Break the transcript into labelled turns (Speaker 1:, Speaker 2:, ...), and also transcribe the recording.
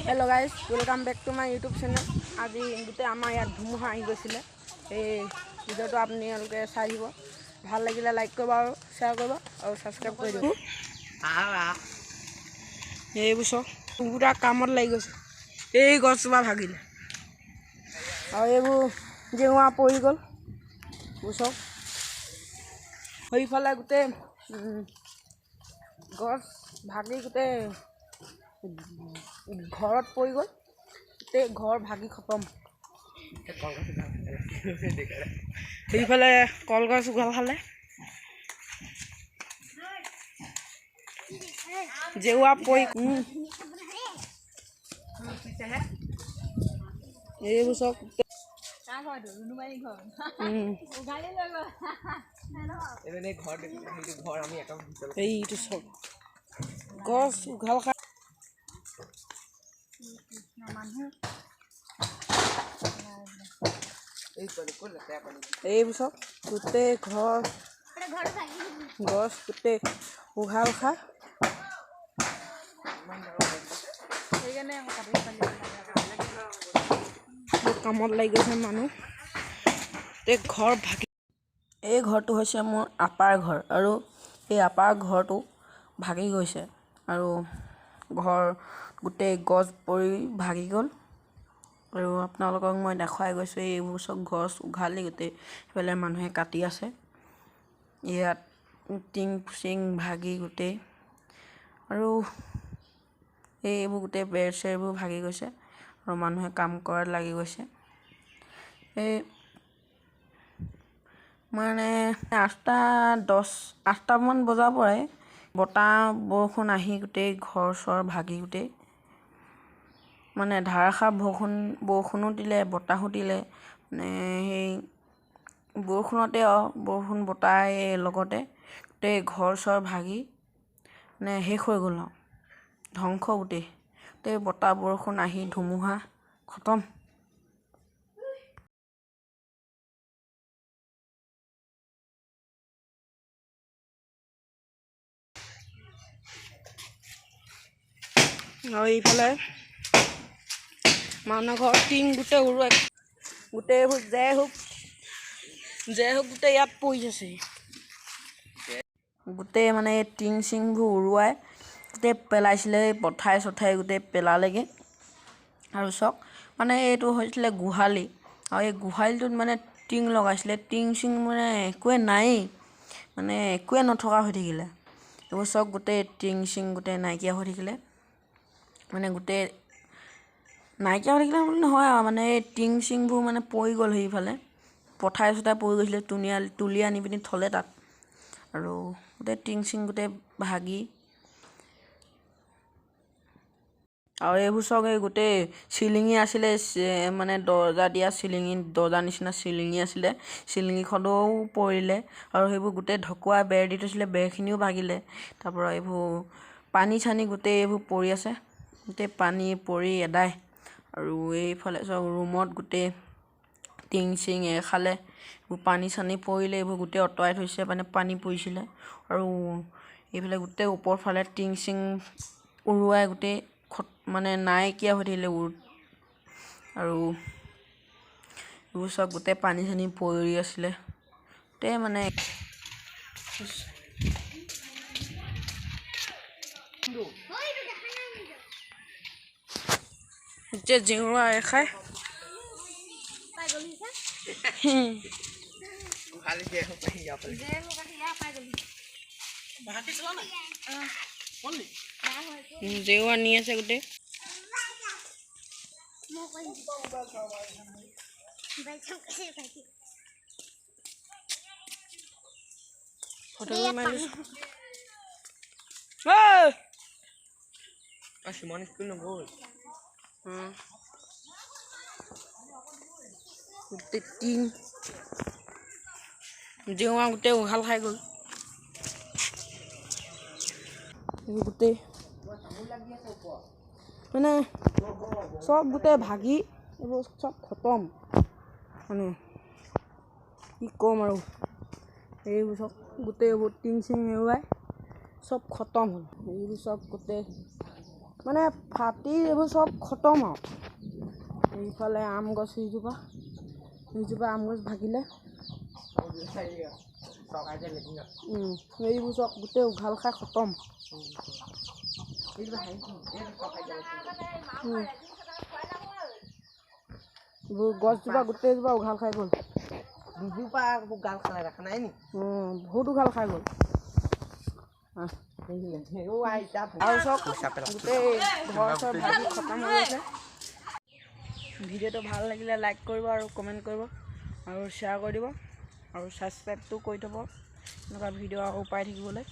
Speaker 1: Hello guys, welcome back to my YouTube channel. আজি গোটে আমাৰ ইয়াত ধুমুহা আহি গৈছিলে এই ভিডিওটো আপোনালোকে চাই দিব ভাল লাগিলে লাইক কৰিব আৰু শ্বেয়াৰ কৰিব আৰু সাবস্ক্ৰাইব কৰি দিব এই বুছো পুৰা কামত লাগি গৈছে এই গছবা ভাগিলে আৰু এইবোৰ জেওৱা পৰি গ'ল বুছো সেইফালে গোটে গছ ভাগি গোটে ঘৰত পৰি গ'ল তে ঘৰ ভাগি খতম সেইফালে কলগছ উঘাল খালে জেওৱা পৰি এইবোৰ চব এইটো চব গছ উঘাল খাই এইবোৰ চব গোটেই ঘৰ গছ গোটেই উঘাল খাই কামত লাগি গৈছে মানুহ ঘৰ ভাগি এই ঘৰটো হৈছে মোৰ আপাৰ ঘৰ আৰু এই আপাৰ ঘৰটো ভাগি গৈছে আৰু ঘৰ গোটেই গছ পৰি ভাগি গ'ল আৰু আপোনালোকক মই দেখাই গৈছোঁ এইবোৰ চব গছ উঘালি গোটেই সেইফালে মানুহে কাটি আছে ইয়াত টিং চিং ভাগি গোটেই আৰু এইবোৰ গোটেই বেৰ চেৰবোৰ ভাগি গৈছে আৰু মানুহে কাম কৰাত লাগি গৈছে এই মানে 8টামান বজাৰ পৰাই বতাহ বৰষুণ আহি গোটেই ঘৰ চৰ ভাগি গোটেই মানে ধাৰাসাৰ বৰষুণো দিলে বতাহো দিলে মানে সেই বৰষুণতে বৰষুণ বতাহ লগতে গোটেই ঘৰ চৰ ভাগি মানে শেষ হৈ গ'ল ধ্বংস গোটেই বতাহ বৰষুণ আহি ধুমুহা খতম আৰু এইফালে মানুহ ঘৰ টিং গোটেই উৰুৱাই গোটেইবোৰ জে হোক গোটেই ইয়াত পৰি আছে গোটেই মানে টিং চিংবোৰ উৰুৱাই গোটেই পেলাইছিলে পথাই চথাই গোটেই পেলালেগৈ আৰু চক মানে এইটো হৈছিলে গোহালি আৰু এই গোহালিটোত মানে টিং লগাইছিলে টিং চিং মানে একোৱে নায়েই মানে একোৱে নথকা হৈ থাকিলে এইবোৰ চব গোটেই টিং চিং গোটেই নাইকিয়া হৈ থাকিলে মানে গোটেই নাইকিয়া হৈ থাকিলে বুলি নহয় আৰু মানে এই টিং চিংবোৰ মানে পৰি গ'ল সেইফালে পথাই চথাই পৰি গৈছিলে তুলি আনি পিনি থ'লে তাত আৰু গোটেই টিং চিং গোটেই ভাগি আৰু এইবোৰ চব এই গোটেই চিলিঙি আছিলে মানে দৰ্জা দিয়া দৰ্জা নিচিনা চিলিঙি আছিলে চিলিঙিখনো পৰিলে আৰু সেইবোৰ গোটেই ঢকুৱা বেৰ দি থৈছিলে বেৰখিনিও ভাগিলে তাৰপৰা এইবোৰ পানী চানী গোটেই এইবোৰ পৰি আছে গোটেই পানী পৰি এদাই আৰু এইফালে চব ৰুমত গোটেই টিং চিং খালে এইবোৰ পানী চানী পৰিলে এইবোৰ গোটেই অঁতৰাই থৈছে মানে পানী পৰিছিলে আৰু এইফালে গোটেই ওপৰ ফালে টিং চিং উৰুৱাই গোটেই মানে নাইকিয়া হৈ থাকিলে আৰু এইবোৰ চব গোটেই পানী চানী পৰি আছিলে গোটেই মানে জেওৰা খাই জেওৰা নি আছে গোটেই গোটেই টিং জেওৰা গোটেই উঘাল খাই গ'ল গোটেই মানে চব গোটেই ভাগি এইবোৰ চব খতম মানে কি ক'ম আৰু এইবোৰ চব গোটেই এইবোৰ টিং চিং এৰুৱাই सब खत्म हो सब गोटे মানে ফাটি এইবোৰ চব খতম আৰু এইফালে আম গছ সেইজোপা আম গছ ভাগিলে এইবোৰ চব গোটেই উঘাল খাই খতম গছজোপা গোটেইজোপা উঘাল খাই গ'ল দুজোপা গাল খালে দেখা নাই নি বহুত উঘাল খাই গ'ল আৰু চব গোটেই ঘৰ চব ভাগি খতম হৈ গৈছে ভিডিঅ'টো ভাল লাগিলে লাইক কৰিব আৰু কমেণ্ট কৰিব আৰু শ্বেয়াৰ কৰি দিব আৰু ছাবস্ক্ৰাইবটো কৰি থ'ব এনেকুৱা ভিডিঅ' আকৌ পাই থাকিবলৈ